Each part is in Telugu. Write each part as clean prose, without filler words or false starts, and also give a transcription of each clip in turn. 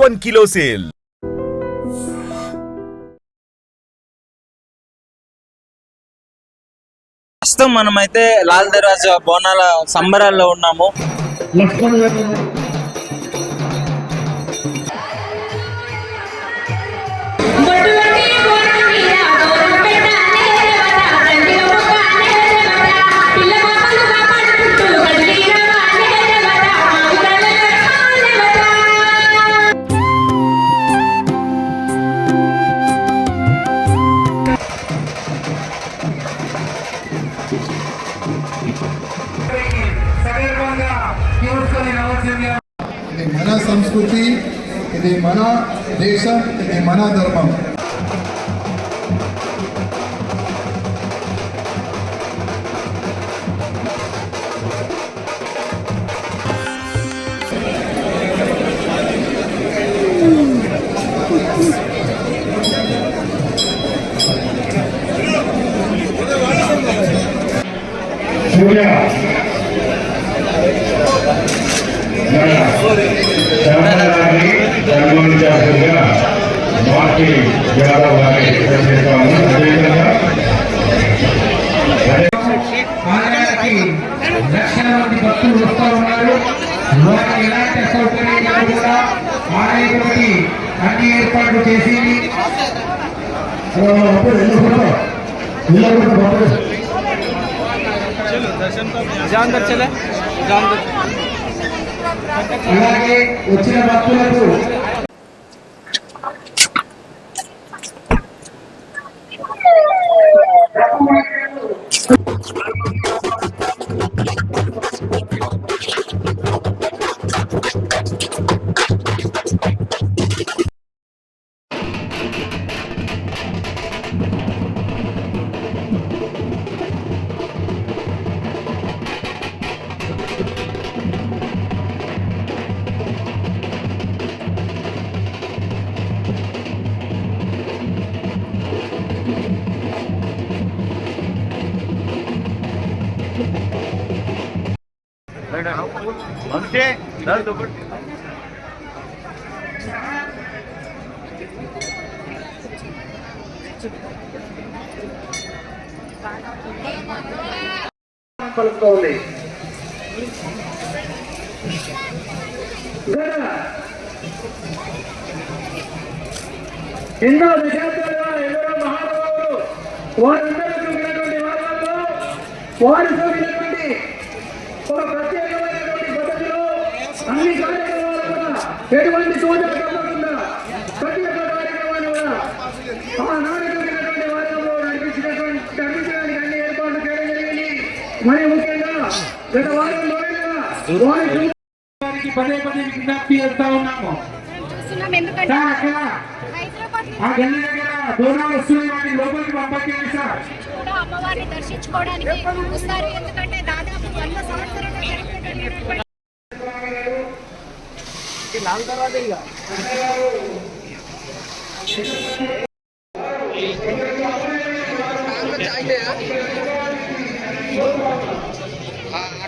1 kilo sale. ప్రస్తుతం మనమైతే లాల్ దర్వాజా బోనాల సంబరాల్లో ఉన్నాము. ఇది మన సంస్కృతి, ఇది మన దేశం, ఇది మన ధర్మం. లక్షల మంది భక్తులు వస్తూ ఉన్నారు. వారికి ఎలాంటి సౌకర్యాలు కూడా ఆలయానికి అన్ని ఏర్పాట్లు చేసి అలాగే వచ్చిన భక్తులకు పలుకుతోంది. ఎన్నో దశాబ్దాలుగా ఎందరో మహానుభావులు వారందరూ చూపినటువంటి మార్గంలో వారు చూపినటువంటి ఒక ప్రత్యేకమైనటువంటి పద్ధతిలో అన్ని కార్యక్రమాలు కూడా ఎటువంటి సోదరు తప్పకుండా ప్రతి ఒక్క కార్యక్రమాన్ని కూడా ఆనాడు చూపినటువంటి మార్గంలో నడిపించడానికి అన్ని ఏర్పాట్లు చేయడం జరిగింది. మరి ముఖ్యంగా గత వారం వారికి పదే పదే విజ్ఞప్తి చేస్తా ఉన్నాము. ఆ గల్లి దగ్గర దూరాలు వస్తున్నాయి, వాటిని లోపలికి పంపించండి సార్. అమ్మవారిని దర్శించుకోవడానికి వస్తారు. ఎందుకంటే దాదాపు 100 సంవత్సరాలు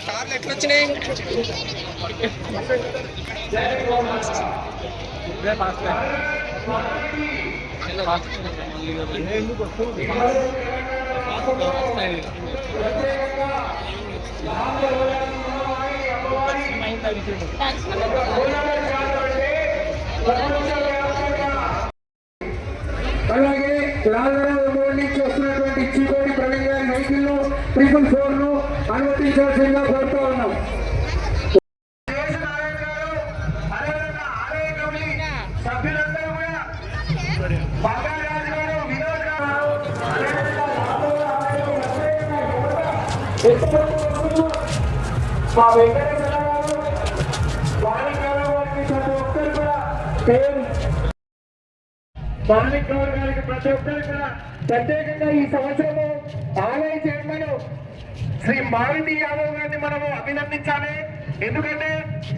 కార్లు ఎట్లొచ్చినాయి? అలాగే లాల్దర్వాజా నుంచి వస్తున్నటువంటి చికోటి ప్రవీణ్ గారి వెహికల్ 444 ను అనుమతించాల్సిందిగా కోరుతూ ఉన్నాం. మా వెంకటేశ్వర గారు వారికి ప్రతి ఒక్కరు కూడా మాణిక్ గౌడ్ గారికి ప్రతి ఒక్కరు కూడా ప్రత్యేకంగా ఈ సంవత్సరము ఆలయ చైర్మన్ శ్రీ మారుతి యాదవ్ గారిని మనము అభినందించాలి. ఎందుకంటే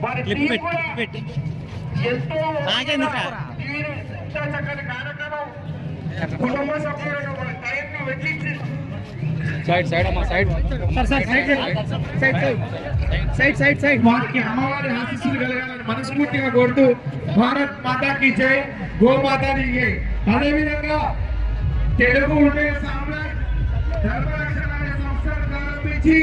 వారి టీం కూడా ఎంతో చక్కని కార్యక్రమం కుటుంబ సభ్యులను టైంను వెచ్చించి వారికి అమ్మవారి ఆశీస్సులు కలగాలని మనస్ఫూర్తిగా కోరుతూ భారత్ మాతాకి జై, గోమాతాకి జై. అదేవిధంగా తెలుగు ఉదయ సామ్రాట్ ధర్మరక్షణ అనే సంస్థను ప్రారంభించి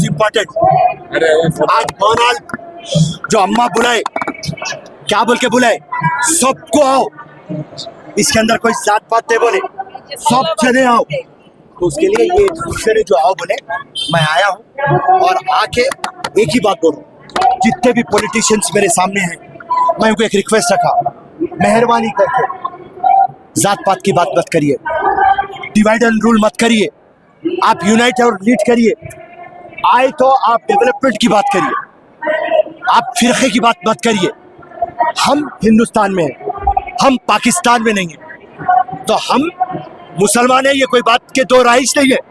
इम्पोर्टेंट आज बोनाल जो अम्मा बुलाए, क्या बोल के बुलाए, सबको आओ. इसके अंदर कोई जात पात नहीं बोले, सब जने आओ. तो उसके लिए ये दूसरे जो आओ बोले, मैं आया हूँ और आके एक ही बात बोलूँ. जितने भी पॉलिटिशियंस मेरे सामने हैं, मैं उनको एक रिक्वेस्ट रखा, मेहरबानी करके जात पात की बात मत करिए, डिवाइड एंड रूल मत करिए. आप यूनाइट और लीड करिए. आए तो आप डेवलपमेंट की बात करिए, आप फिरके की बात मत करिए. हम हिंदुस्तान में हैं, हम पाकिस्तान में नहीं है. तो हम मुसलमान हैं, ये कोई बात के दो राइज नहीं है.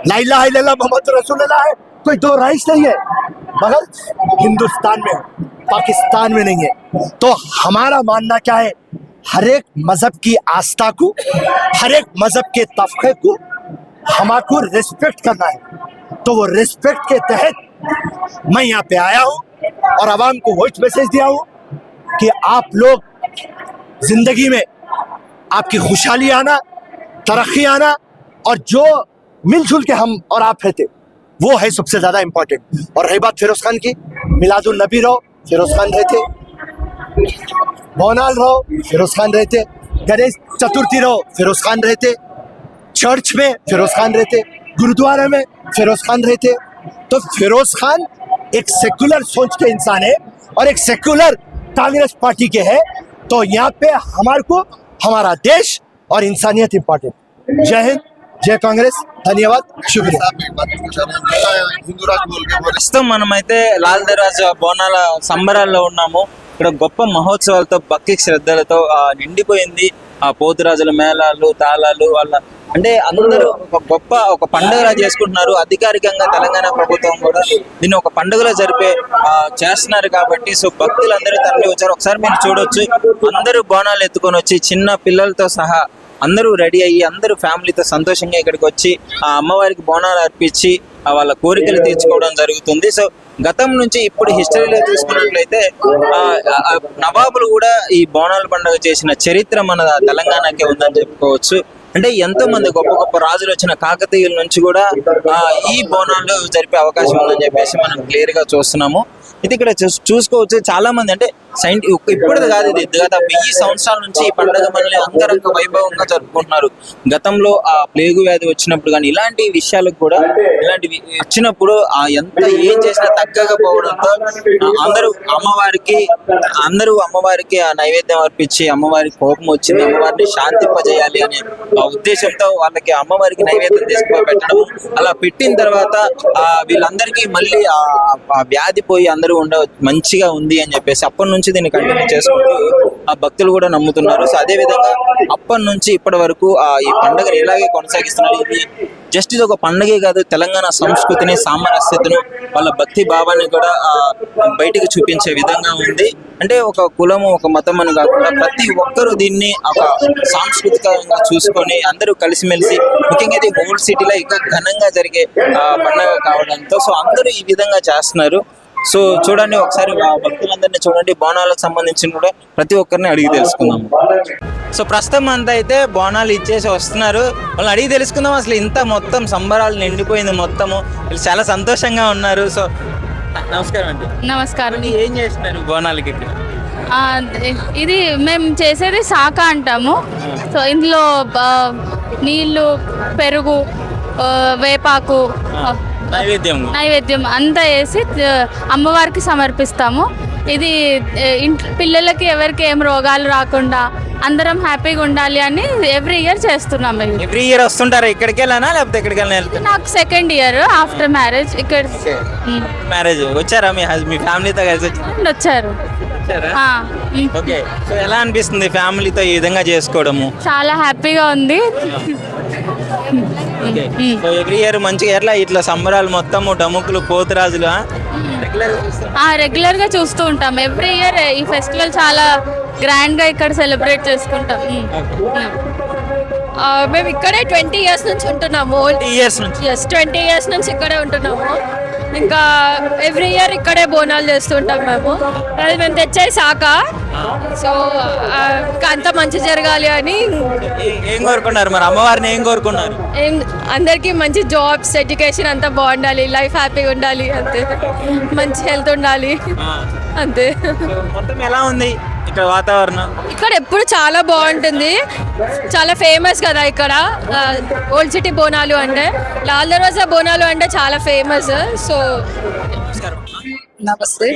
ला इलाहा इल्लल्लाह मोहम्मद रसूलुल्लाह है, कोई दो राइज नहीं है. मगर हिंदुस्तान में है, पाकिस्तान में नहीं है. तो हमारा मानना क्या है, हर एक मजहब की आस्था को, हर एक मजहब के तबके को हमारे रिस्पेक्ट करना है. तो वो रिस्पेक्ट के तहत मैं यहाँ पे आया हूँ और आवाम को वही मैसेज दिया हूँ कि आप लोग जिंदगी में आपकी खुशहाली आना, तरक्की आना, और जो मिलजुल के हम और आप रहते, वो है सबसे ज्यादा इम्पोर्टेंट. और रही बात फिरोज खान की, मिलादुल नबी रहो, फिरोज खान रहते. बोनाल रहो, फिरोज खान रहते. गणेश चतुर्थी रहो, फिरोज खान रहते. चर्च में फिरोज खान रहते, गुरुद्वारे में फिरोज खान रहते. तो फिरोज खान एक सेक्युलर सोच के इंसान है और एक सेक्युलर कांग्रेस पार्टी के है. तो यहाँ पे हमारे को हमारा देश और इंसानियत इम्पोर्टेंट. जय हिंद, जय कांग्रेस, धन्यवाद, शुक्रिया. ప్రస్తుతం మనమైతే లాల్ దర్వాజా బోనాల సంబరాల్లో ఉన్నాము. ఇక్కడ గొప్ప మహోత్సవాలతో భక్తి శ్రద్ధలతో నిండిపోయింది. ఆ పోతురాజుల మేళాలు, తాళాలు, వాళ్ళ అంటే అందరూ ఒక పండుగలా చేసుకుంటున్నారు. అధికారికంగా తెలంగాణ ప్రభుత్వం కూడా దీన్ని ఒక పండుగలో చేస్తున్నారు కాబట్టి సో భక్తులందరూ తరలి వచ్చారు. ఒకసారి మీరు చూడొచ్చు, అందరూ బోనాలు ఎత్తుకొని వచ్చి చిన్న పిల్లలతో సహా అందరూ రెడీ అయ్యి అందరూ ఫ్యామిలీతో సంతోషంగా ఇక్కడికి వచ్చి ఆ అమ్మవారికి బోనాలు అర్పించి వాళ్ళ కోరికలు తీర్చుకోవడం జరుగుతుంది. సో గతం నుంచి ఇప్పుడు హిస్టరీలో చూసుకున్నట్లయితే నవాబులు కూడా ఈ బోనాల పండుగ చేసిన చరిత్ర మన తెలంగాణకే ఉందని చెప్పుకోవచ్చు. అంటే ఎంతో మంది గొప్ప గొప్ప రాజులు వచ్చిన కాకతీయుల నుంచి కూడా ఈ బోనాలు జరిపే అవకాశం ఉందని చెప్పేసి మనం క్లియర్ గా చూస్తున్నాము. ఇది ఇక్కడ చూసుకోవచ్చు, చాలా మంది అంటే ఇప్పుడుది కాదు, ఇది గత 1000 సంవత్సరాల నుంచి ఈ పండుగ మనల్ని అంగరంగ వైభవంగా జరుపుకుంటున్నారు. గతంలో ఆ ప్లేగు వ్యాధి వచ్చినప్పుడు కానీ ఇలాంటి విషయాలకు కూడా ఇలాంటివి వచ్చినప్పుడు ఎంత ఏం చేసినా తగ్గగా పోవడంతో అందరూ అమ్మవారికి ఆ నైవేద్యం అర్పించి అమ్మవారికి కోపం వచ్చింది, అమ్మవారిని శాంతింపజేయాలి అనే ఉద్దేశంతో వాళ్ళకి అమ్మవారికి నైవేద్యం తీసుకుపోయి పెట్టడం. అలా పెట్టిన తర్వాత వీళ్ళందరికీ మళ్ళీ ఆ వ్యాధి పోయి అందరూ మంచిగా ఉంది అని చెప్పేసి అప్పటి నుంచి దీన్ని కంటిన్యూ చేసుకుంటూ ఆ భక్తులు కూడా నమ్ముతున్నారు. సో అదే విధంగా అప్పటి నుంచి ఇప్పటి వరకు ఈ పండుగను ఇలాగే కొనసాగిస్తున్నారు. ఇది జస్ట్ ఇది ఒక పండుగే కాదు, తెలంగాణ సంస్కృతిని, సామరస్యతను, వాళ్ళ భక్తి భావాన్ని కూడా బయటికి చూపించే విధంగా ఉంది. అంటే ఒక కులము, ఒక మతం అని కాకుండా ప్రతి ఒక్కరూ దీన్ని ఒక సాంస్కృతికంగా చూసుకొని అందరూ కలిసిమెలిసి, ముఖ్యంగా ఇది ఓల్డ్ సిటీలో ఇంకా ఘనంగా జరిగే పండుగ కావడంతో సో అందరూ ఈ విధంగా చేస్తున్నారు. సో చూడండి, ఒకసారి భక్తులందరినీ చూడండి, బోనాలకు సంబంధించిన కూడా ప్రతి ఒక్కరిని అడిగి తెలుసుకుందాం. సో ప్రస్తుతం అంతా అయితే బోనాలు ఇచ్చేసి వస్తున్నారు. వాళ్ళని అడిగి తెలుసుకుందాం అసలు ఇంత మొత్తం సంబరాలు నిండిపోయింది మొత్తము. వీళ్ళు చాలా సంతోషంగా ఉన్నారు. సో నమస్కారం అండి. నమస్కారం. ఏం చేస్తున్నారు బోనాలకి ఇక్కడ? ఇది మేము చేసేది శాఖ అంటాము. సో ఇందులో నీళ్ళు, పెరుగు, వేపాకు, నైవేద్యం అంతా వేసి అమ్మవారికి సమర్పిస్తాము. ఇది పిల్లలకి ఎవరికి ఏం రోగాలు రాకుండా అందరం హ్యాపీగా ఉండాలి అని ఎవ్రీ ఇయర్ చేస్తున్నాం ఇది. ఎవ్రీ ఇయర్ వస్తుంటారా ఇక్కడికి వెళ్ళానా లేకపోతే ఎక్కడికి వెళ్ళినా? నాకు సెకండ్ ఇయర్ ఆఫ్టర్ మ్యారేజ్ ఇక్కడ మ్యారేజ్ వచ్చారా మీ ఫ్యామిలీతో కలిసి వచ్చారు. వచ్చారా? ఆ, ఓకే. సో ఎలా అనిపిస్తుంది ఫ్యామిలీతో ఈ విధంగా చేసుకోవడము? చాలా హ్యాపీగా ఉంది. సో ఎవ్రీ ఇయర్ మంచిగా ఎట్లా ఇట్లా సంబరాలు మొత్తము డముకులు పోతురాజులు రెగ్యులర్ గా చూస్తూ ఉంటాం. ఎవ్రీ ఇయర్ ఈ ఫెస్టివల్ చాలా గ్రాండ్ గా ఇక్కడ సెలబ్రేట్ చేసుకుంటాం. మేము ఇక్కడే 20 years నుంచి ఉంటున్నాము. ఇయర్స్ నుంచి 20 years నుంచి ఇక్కడే ఉంటున్నాము. ఇంకా ఎవ్రీ ఇయర్ ఇక్కడే బోనాలు చేస్తుంటాం మేము. అది మేము తెచ్చేది శాఖ. సో అంత మంచి జరగాలి అని ఏం కోరుకున్నారు మరి? అమ్మవారిని ఏం కోరుకున్నారు? అందరికీ మంచి జాబ్స్, ఎడ్యుకేషన్ అంతా బాగుండాలి, లైఫ్ హ్యాపీగా ఉండాలి, అంతే. మంచి హెల్త్ ఉండాలి, అంతే. మొత్తం ఎలా ఉంది ఇక్కడ వాతావరణం? ఇక్కడ ఎప్పుడు చాలా బాగుంటుంది. చాలా ఫేమస్ కదా ఇక్కడ ఓల్డ్ సిటీ బోనాలు అంటే. లాల్ దర్వాజా బోనాలు అంటే చాలా ఫేమస్. సో నమస్తే.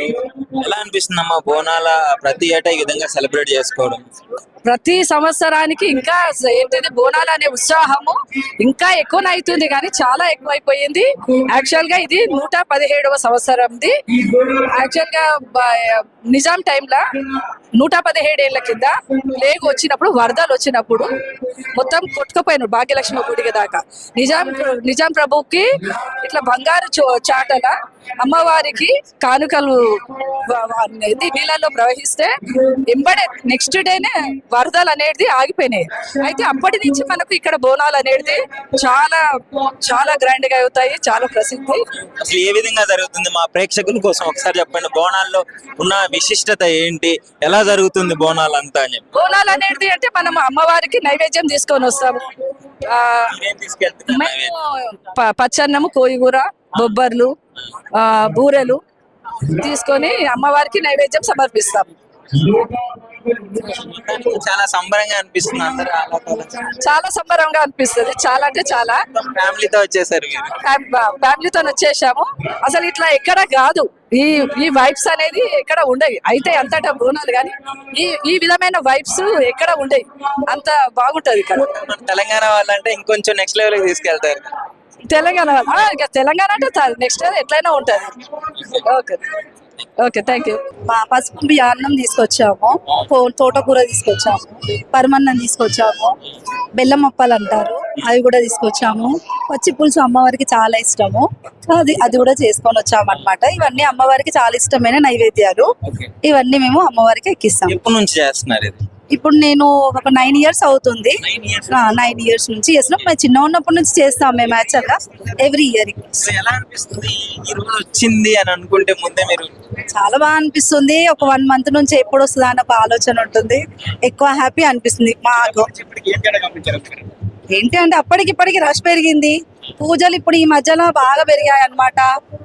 ఎలా అనిపిస్తుందమ్మా బోనాల ప్రతి ఏటా ఈ విధంగా సెలబ్రేట్ చేసుకోవడం? ప్రతి సంవత్సరానికి ఇంకా ఏంటిది బోనాలు అనే ఉత్సాహము ఇంకా ఎక్కువనవుతుంది, కానీ చాలా ఎక్కువైపోయింది. యాక్చువల్ గా ఇది 117వ సంవత్సరంది. యాక్చువల్ గా నిజాం టైంలో 117 ఏళ్ల కింద ప్లేగ్ వచ్చినప్పుడు, వరదలు వచ్చినప్పుడు మొత్తం కొట్టుకుపోయినారు భాగ్యలక్ష్మి గుడికి దాకా. నిజాం ప్రభుకి ఇట్లా బంగారు చాటల అమ్మవారికి కానుకలు నీళ్ళల్లో ప్రవహిస్తే ఎంబడే నెక్స్ట్ డేనే వరదలు అనేది ఆగిపోయినాయి. అయితే అప్పటి నుంచి మనకు ఇక్కడ బోనాలు అనేది చాలా చాలా గ్రాండ్ గా అవుతాయి, చాలా ప్రసిద్ధి. అసలు ఏ విధంగా జరుగుతుంది మా ప్రేక్షకుల కోసం ఒకసారి చెప్పండి. బోనాల్లో ఉన్న విశిష్టత ఏంటి, ఎలా జరుగుతుంది బోనాలు అంతా అని? బోనాలు అనేది అంటే మనం అమ్మవారికి నైవేద్యం తీసుకొని వస్తాము. మేము పచ్చన్నము, కోయిగూర, బొబ్బర్లు, బూరెలు తీసుకొని అమ్మవారికి నైవేద్యం సమర్పిస్తాము. చాలా సంబరంగా అనిపిస్తుంది. అందరూ చాలా సంబరంగా అనిపిస్తుంది. చాలా అంటే చాలా. ఫ్యామిలీతో వచ్చేసారు మీరు? ఫ్యామిలీతో వచ్చేసాము. అసలు ఇట్లా ఎక్కడ కాదు, ఈ వైబ్స్ అనేది ఎక్కడ ఉండేవి. అయితే అంతటా బోనాలు కానీ ఈ విధమైన వైబ్స్ ఎక్కడ ఉండేవి. అంత బాగుంటది ఇక్కడ. తెలంగాణ వాళ్ళంటే ఇంకొంచెం నెక్స్ట్ లెవెల్ తీసుకెళ్తారు. తెలంగాణ ఇక తెలంగాణ అంటే నెక్స్ట్ ఎట్లయినా ఉంటది. Okay okay, thank you. పసుపు అన్నం తీసుకొచ్చాము, తోటకూర తీసుకొచ్చాము, పరమన్నం తీసుకొచ్చాము, బెల్లం అప్పాలు అంటారు అవి కూడా తీసుకొచ్చాము. పచ్చి పులుసు అమ్మవారికి చాలా ఇష్టము, అది కూడా చేసుకొని వచ్చాము అనమాట. ఇవన్నీ అమ్మవారికి చాలా ఇష్టమైన నైవేద్యాలు. ఇవన్నీ మేము అమ్మవారికి ఎక్కిస్తాము. ఎప్పటి నుంచి చేస్తున్నారు ఇది? ఇప్పుడు నేను ఒక 9 years అవుతుంది. 9 years నుంచి చేస్తున్నాం. మేము చిన్న ఉన్నప్పటి నుంచి చేస్తాం మేము యాక్చువల్గా ఎవ్రీ ఇయర్. ఎలా అనిపిస్తుంది ఈ రోజు వచ్చింది అని అనుకుంటే ముందే మీరు? చాలా బాగా అనిపిస్తుంది. ఒక 1 month నుంచి ఎప్పుడు వస్తుందా అన్న ఒక ఆలోచన ఉంటుంది. ఎక్కువ హ్యాపీ అనిపిస్తుంది మాకు. ఏంటి అంటే అప్పటికిప్పటికి రష్ పెరిగింది. పూజలు ఇప్పుడు ఈ మధ్యలో బాగా పెరిగాయి అన్నమాట.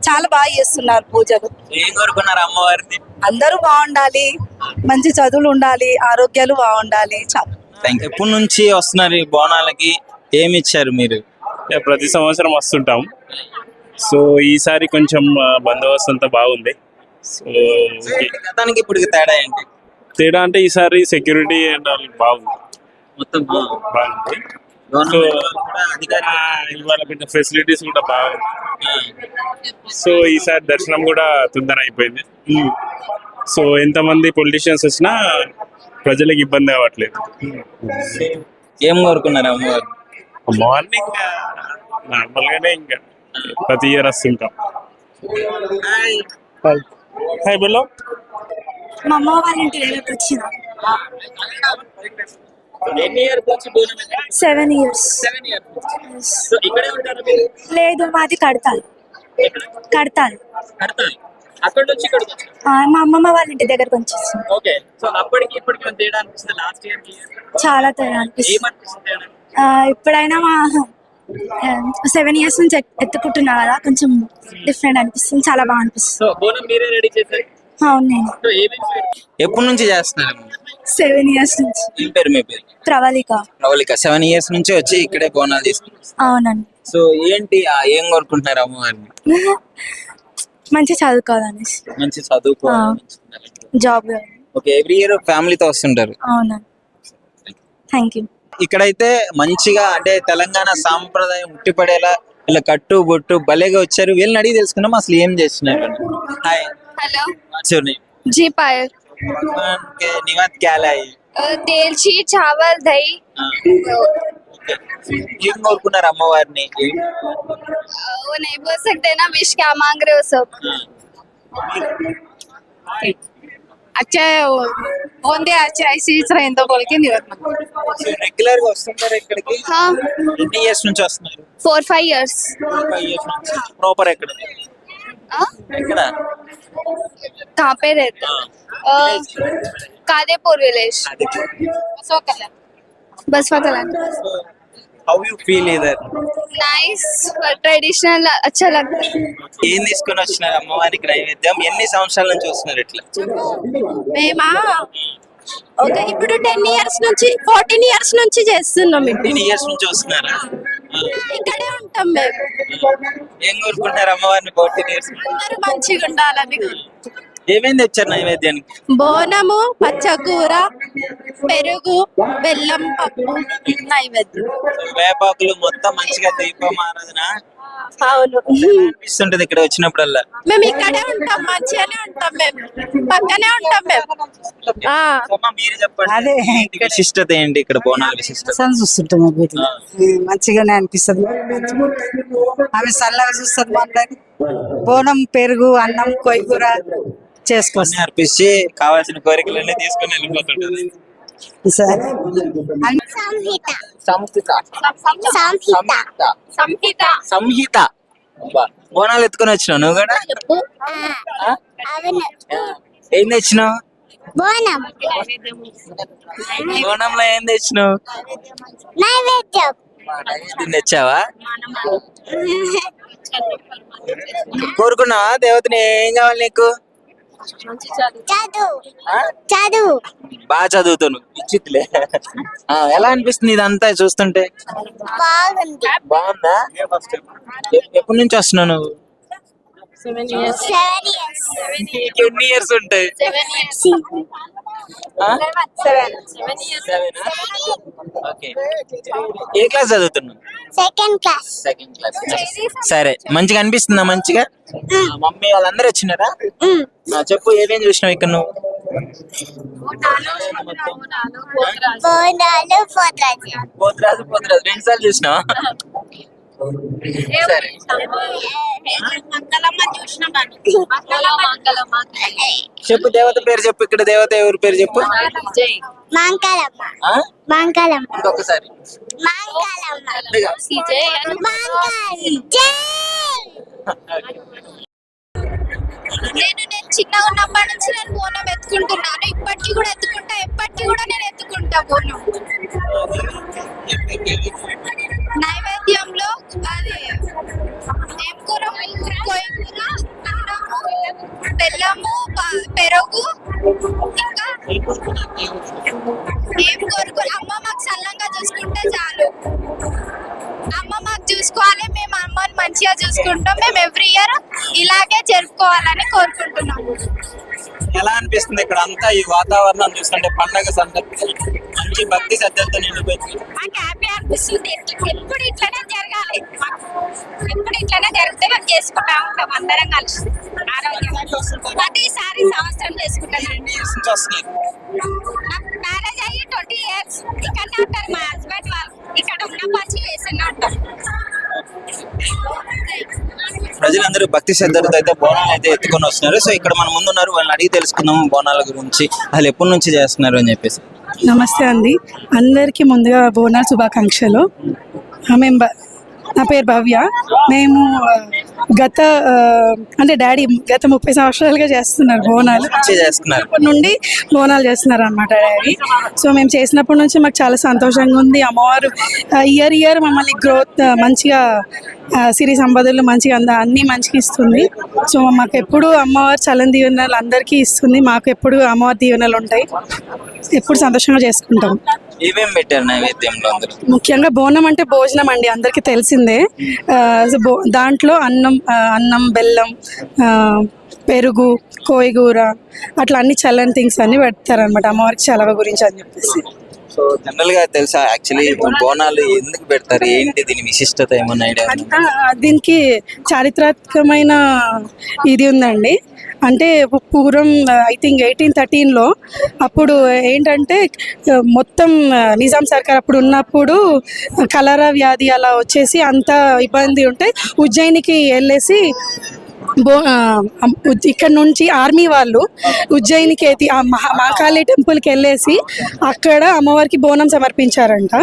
చాలా బాగా చేస్తున్నారు పూజలు. ఏం కోరుకున్నారు అమ్మవారిని? అందరూ బాగుండాలి, మంచి చదువులు ఉండాలి, ఆరోగ్యాలు బాగుండాలి. చాలా. ఎప్పటి నుంచి వస్తున్నారు ఈ బోనాలకి? ఏమి ఇచ్చారు మీరు? ప్రతి సంవత్సరం వస్తుంటాం. సో ఈసారి కొంచెం బందోబస్తు అంతా బాగుంది. సో గతానికి ఇప్పటికి తేడా ఏంటి? తేడా అంటే ఈసారి సెక్యూరిటీ బాగుంది, మొత్తం బాగుంది. సో ఇవాళ కొంచెం ఫెసిలిటీస్ కూడా బాగుంది. సో ఈసారి దర్శనం కూడా తొందర అయిపోయింది. సో ఎంతమంది పొలిటీషియన్స్ వచ్చినా ప్రజలకు ఇబ్బంది అవ్వట్లేదు. ఏం కోరుకున్నారు అమ్మవారు? మార్నింగ్ నార్మల్గానే ఇంకా ప్రతి ఇయర్ వస్తుంటాం. Hi below. మా అమ్మ వాళ్ళ ఇంటి దగ్గరకు వచ్చిన 7 years. లేదు, మాది కడతాలి. అక్కడ నుంచి ఇక్కడికి వచ్చారు. మా అమ్మమ్మ వాళ్ళ ఇంటి దగ్గరకు వచ్చేసి ఓకే. సో అప్పటికి ఇప్పటికి తేడా అనిపిస్తుంది లాస్ట్ ఇయర్ కి? చాలా తేడా అనిపిస్తుంది. ఏమనిపిస్తుంది తేడా? ఇప్పుడైనా మా 7 years నుంచి ఎత్తుకుంటున్నా కదా, కొంచెం డిఫరెంట్ అనిపిస్తుంది. చాలా బాగా అనిపిస్తుంది. సో బోనం మీరే రెడీ చేశారు? అవును, నేను. ఎప్పటి నుంచి చేస్తున్నారు? 7 years నుంచి. ఏం పేరు మీ పేరు? ప్రవళిక. 7 years నుంచి వచ్చి ఇక్కడే బోనాలు తీసుకుంటారు. అవునండి. సో ఏంటి ఏం కోరుకుంటున్నారు అమ్మవారిని? మంచి చదువుకోవాలనేసి మంచి చదువుకోవాలి. జాబ్. ఓకే, ఎవ్రీ ఇయర్ ఫ్యామిలీతో వస్తుంటారు. అవునా, థ్యాంక్ యూ. ఇక్కడైతే మంచిగా అంటే తెలంగాణ సాంప్రదాయం ఉట్టిపడేలా ఇలా కట్టు బొట్టు భలేగా వచ్చారు. వీళ్ళని అడిగి తెలుసుకున్నాం అసలు ఏం చేస్తున్నారు. Hi, hello, what's your name? जी पायल. भगवान के निवात क्या लाई? तेल ची चावल दही. ఏం కోరుకున్నారు అమ్మవారిని? वो नहीं बोल सकते ना, विश क्या मांग रहे हो सब. अच्छा ओंदे अच्छा ऐसी रहेंदो बोल के निवत. రెగ్యులర్ గా వస్తుంటారు ఇక్కడికి? हाँ, ఎన్ని ఇయర్స్ నుంచి వస్తున్నారు? 4-5 years. 5 years నుంచి. ప్రాపర్ ఎక్కడ? ఎక్కడ? कहाँ पे रहते? Kadepur village. Basava Kalyan. How you feel ఇదర్? नाइस, ट्रेडिशनल अच्छा लगता है. ఏం తీసుకొని వచ్చినారు అమ్మవారికి నైవేద్యం? ఎన్ని సంవత్సరాల నుంచి వస్తున్నారు ఇట్లా? మేమా ఇప్పుడు 10 years నుంచి 14 years నుంచి చేస్తున్నాం. 10 ఇయర్స్ నుంచి వస్తున్నారా? ఇక్కడే ఉంటాం మేము. ఏం కోరుకుంటున్నారు అమ్మవారిని 14 ఇయర్స్? అందరూ మంచిగా ఉండాలని. ఏమేమి తెచ్చారు నైవేద్యానికి? బోనము, పచ్చకూర, పెరుగు, బెల్లం, పప్పు నైవేద్యం. వేపాకులు మొత్తం మంచిగా దీపం ఆరాధన అవును, అనిపిస్తుంటది ఇక్కడ వచ్చినప్పుడల్లా. మేము ఇక్కడే ఉంటాం, మంచిగానే ఉంటాం, మేము పక్కనే ఉంటాం మేము. అమ్మ, మీరు చెప్పండి, ఏంటి విశిష్టత ఏంటి ఇక్కడ బోనాల విశిష్టత? చూస్తుంటాం మంచిగానే అనిపిస్తుంది. ఆమె చల్లగా చూస్తుంది మనని. బోనం, పెరుగు, అన్నం, కొయ్యూర చేసుకొస్తాం. అర్పించి కావాల్సిన కోరికలన్నీ తీసుకొని వెళ్ళిపోతుంటది. సంహిత బోనాలు ఎత్తుకొని వచ్చినావు నువ్వు కూడా? ఏం తెచ్చినావు? బోనంలో ఏం తెచ్చినావు? నైవేద్యం తెచ్చావా? కోరుకున్నావా దేవతని? ఏం కావాలి నీకు? చదువు. బాగా చదువుతాను ఇచ్చిట్లే. ఎలా అనిపిస్తుంది ఇదంతా చూస్తుంటే? బాగుందా? ఎప్పటి నుంచి వస్తున్నావు నువ్వు? 7 years. ఎన్ని ఇయర్స్ ఉంటాయి? 7 years. ఓకే, ఏ క్లాస్ చదువుతున్నావు? Second class. సరే, మంచిగా అనిపిస్తుందా? మంచిగా. మమ్మీ వాళ్ళందరూ వచ్చినారా? చెప్పు, ఏమేం చూసినావు ఇక్కడ నువ్వు? పోతురాజు 2 సార్లు చూసినావా? సరే, చెప్పు దేవత పేరు చెప్పు. ఇక్కడ దేవత ఎవరి పేరు చెప్పు? ఇంకొకసారి. నేను చిన్నగా ఉన్నప్పటి నుంచి నేను బోనం ఎత్తుకుంటున్నాను. ఇప్పటికీ కూడా ఎత్తుకుంటా, ఎప్పటికీ కూడా నేను ఎత్తుకుంటా బోనం. నైవేద్యంలో అది ఏం కూర? కొయ్యూర, అన్నము, బెల్లము, పెరుగు, ఇంకా ఏం కోరుకో. అమ్మ మాకు చల్లంగా చూసుకుంటే చాలు. అమ్మ మాకు చూసుకోవాలి, మేము అమ్మని మంచిగా చూసుకుంటాం. మేము ఎవ్రీ ఇయర్ ఇలాగే జరుపుకోవాలని కోరుకుంటున్నాము. ఎలా అనిపిస్తుంది ఇక్కడ అంతా ఈ వాతావరణం చూస్తుంటే? పండగ సందర్భంగా మంచి భక్తి శ్రద్ధలతో నిండిపోయింది. మాకు హ్యాపీ అనిపిస్తుంది. ఎప్పుడు ఇట్లనే జరగాలి, ఎప్పుడు ఇట్లనే జరిగితే మేము చేసుకుంటా ఉంటాం అందరం కలిసి ప్రతిసారి సంవత్సరం చేసుకుంటాం. నాకు మ్యారేజ్ అయ్యి 20 years. ఇక్కడనే ఉంటారు మా హస్బెండ్ వాళ్ళు. ఇక్కడ ఉన్న పచ్చి వేస్తూనే ఉంటాం. ప్రజలందరూ భక్తి శ్రద్ధలతో అయితే బోనాలు అయితే ఎత్తుకొని వస్తున్నారు. సో ఇక్కడ మన ముందు ఉన్నారు, వాళ్ళని అడిగి తెలుసుకుందాము బోనాల గురించి, అసలు ఎప్పటి నుంచి చేస్తున్నారు అని చెప్పేసి. నమస్తే అండి, అందరికీ ముందుగా బోనాల శుభాకాంక్షలు. నా పేరు భవ్య. మేము అంటే డాడీ గత 30 సంవత్సరాలుగా చేస్తున్నారు బోనాలు. చిన్నప్పటి నుండి బోనాలు చేస్తున్నారు అనమాట డాడీ. సో మేము చేసినప్పటి నుంచి మాకు చాలా సంతోషంగా ఉంది. అమ్మవారు ఇయర్ మమ్మల్ని గ్రోత్ మంచిగా, సిరి సంపదలు మంచిగా అన్నీ మంచిగా ఇస్తుంది. సో మాకు ఎప్పుడు అమ్మవారు చల్లని దీవెనలు అందరికీ ఇస్తుంది. మాకు ఎప్పుడు అమ్మవారి దీవెనలు ఉంటాయి. ఎప్పుడు సంతోషంగా చేసుకుంటాం. ఏమేమి పెట్టారు నైవేద్యంలో అందరూ? ముఖ్యంగా బోనం అంటే భోజనం అండి, అందరికీ తెలిసిందే. సో దాంట్లో అన్నం బెల్లం, పెరుగు, కోయిగూర, అట్లా అన్ని చల్లని థింగ్స్ అన్ని పెడతారనమాట అమ్మవారికి చలవ గురించి అని చెప్పేసి. సో జనరల్ గా తెలుసా యాక్చువల్లీ బోనాలు ఎందుకు పెడతారు, ఏంటి దీని విశిష్టత, ఏమన్నా ఐడియా ఉందా? దీనికి చారిత్రాత్మకమైన ఇది ఉందండి. అంటే పూర్వం ఐ థింక్ 1813లో అప్పుడు ఏంటంటే మొత్తం నిజాం సర్కార్ అప్పుడు ఉన్నప్పుడు కలరా వ్యాధి అలా వచ్చేసి అంత ఇబ్బంది ఉంటే ఉజ్జయినికి వెళ్ళేసి ఇక్కడ నుంచి ఆర్మీ వాళ్ళు ఉజ్జయినికి మహాకాళి టెంపుల్కి వెళ్ళేసి అక్కడ అమ్మవారికి బోనం సమర్పించారంట.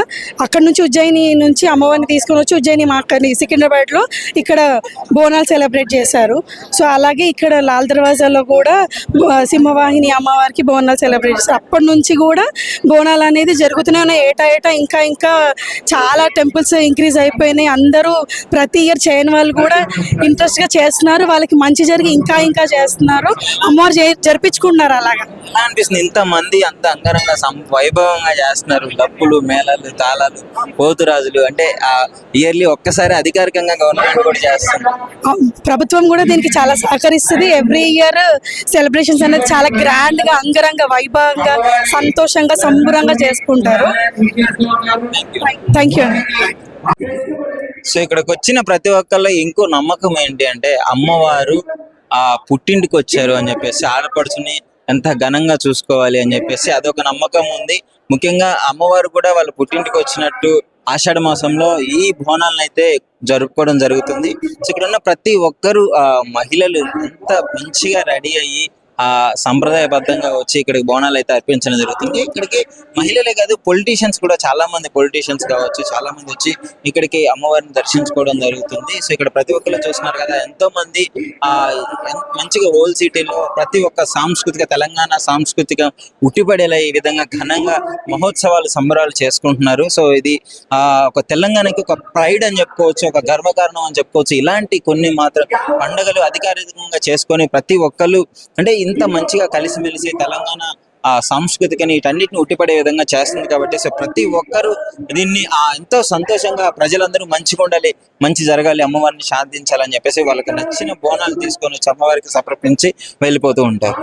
అక్కడ నుంచి ఉజ్జయిని నుంచి అమ్మవారిని తీసుకొని వచ్చి ఉజ్జయిని మహాకాళి సికింద్రాబాద్లో ఇక్కడ బోనాలు సెలబ్రేట్ చేశారు. సో అలాగే ఇక్కడ లాల్ దర్వాజాలో కూడా సింహవాహిని అమ్మవారికి బోనాలు సెలబ్రేట్ చేశారు. అప్పటి నుంచి కూడా బోనాలు అనేది జరుగుతూనే ఉన్నాయి. ఏటా ఇంకా ఇంకా చాలా టెంపుల్స్ ఇంక్రీజ్ అయిపోయినాయి. అందరూ ప్రతి ఇయర్ చేయని వాళ్ళు కూడా ఇంట్రెస్ట్గా చేస్తున్నారు. వాళ్ళకి మంచి జరిగి ఇంకా ఇంకా చేస్తున్నారు. అమ్మవారు జరిపించుకుంటున్నారు. అలాగా అనిపిస్తుంది, ఇంత మంది అంత అంగరంగ వైభవంగా చేస్తున్నారు. డప్పులు, మేళాలు, తాళాలు, పోతురాజులు అంటే ఇయర్లీ ఒక్కసారి అధికారికంగా గవర్నమెంట్ కూడా చేస్తుంది. ప్రభుత్వం కూడా దీనికి చాలా సహకరిస్తుంది. ఎవ్రీ ఇయర్ సెలబ్రేషన్స్ అనేది చాలా గ్రాండ్ గా, అంగరంగ వైభవంగా, సంతోషంగా, సంబరంగా చేసుకుంటారు. Thank you. సో ఇక్కడికి వచ్చిన ప్రతి ఒక్కళ్ళ ఇంకో నమ్మకం ఏంటి అంటే అమ్మవారు పుట్టింటికి వచ్చారు అని చెప్పేసి, ఆడపడుచుని ఎంత ఘనంగా చూసుకోవాలి అని చెప్పేసి అదొక నమ్మకం ఉంది. ముఖ్యంగా అమ్మవారు కూడా వాళ్ళ పుట్టింటికి వచ్చినట్టు ఆషాఢ మాసంలో ఈ బోనాలను అయితే జరుపుకోవడం జరుగుతుంది. సో ఇక్కడ ఉన్న ప్రతి ఒక్కరు మహిళలు ఎంత మంచిగా రెడీ అయ్యి సంప్రదాయబద్ధంగా వచ్చి ఇక్కడికి బోనాలు అయితే అర్పించడం జరుగుతుంది. ఇక్కడికి మహిళలే కాదు, పొలిటీషియన్స్ కూడా చాలా మంది, పొలిటీషియన్స్ కావచ్చు, చాలా మంది వచ్చి ఇక్కడికి అమ్మవారిని దర్శించుకోవడం జరుగుతుంది. సో ఇక్కడ ప్రతి ఒక్కరు చూస్తున్నారు కదా, ఎంతో మంది మంచిగా హోల్ సిటీలో ప్రతి ఒక్క సాంస్కృతిక, తెలంగాణ సాంస్కృతిక ఉట్టిపడేలా ఈ విధంగా ఘనంగా మహోత్సవాలు, సంబరాలు చేసుకుంటున్నారు. సో ఇది ఒక తెలంగాణకి ఒక ప్రైడ్ అని చెప్పుకోవచ్చు, ఒక గర్వకారణం అని చెప్పుకోవచ్చు. ఇలాంటి కొన్ని మాత్రం పండుగలు అధికారికంగా చేసుకొని ప్రతి ఒక్కరు అంటే ఇంత మంచిగా కలిసిమెలిసి తెలంగాణ సంస్కృతిని వీటన్నిటిని ఉట్టిపడే విధంగా చేస్తుంది కాబట్టి సో ప్రతి ఒక్కరు దీన్ని ఎంతో సంతోషంగా ప్రజలందరూ మంచిగా ఉండాలి, మంచి జరగాలి, అమ్మవారిని శాంతించాలని చెప్పేసి వాళ్ళకి నచ్చిన బోనాలు తీసుకొని వచ్చి అమ్మవారికి సమర్పించి వెళ్ళిపోతూ ఉంటారు.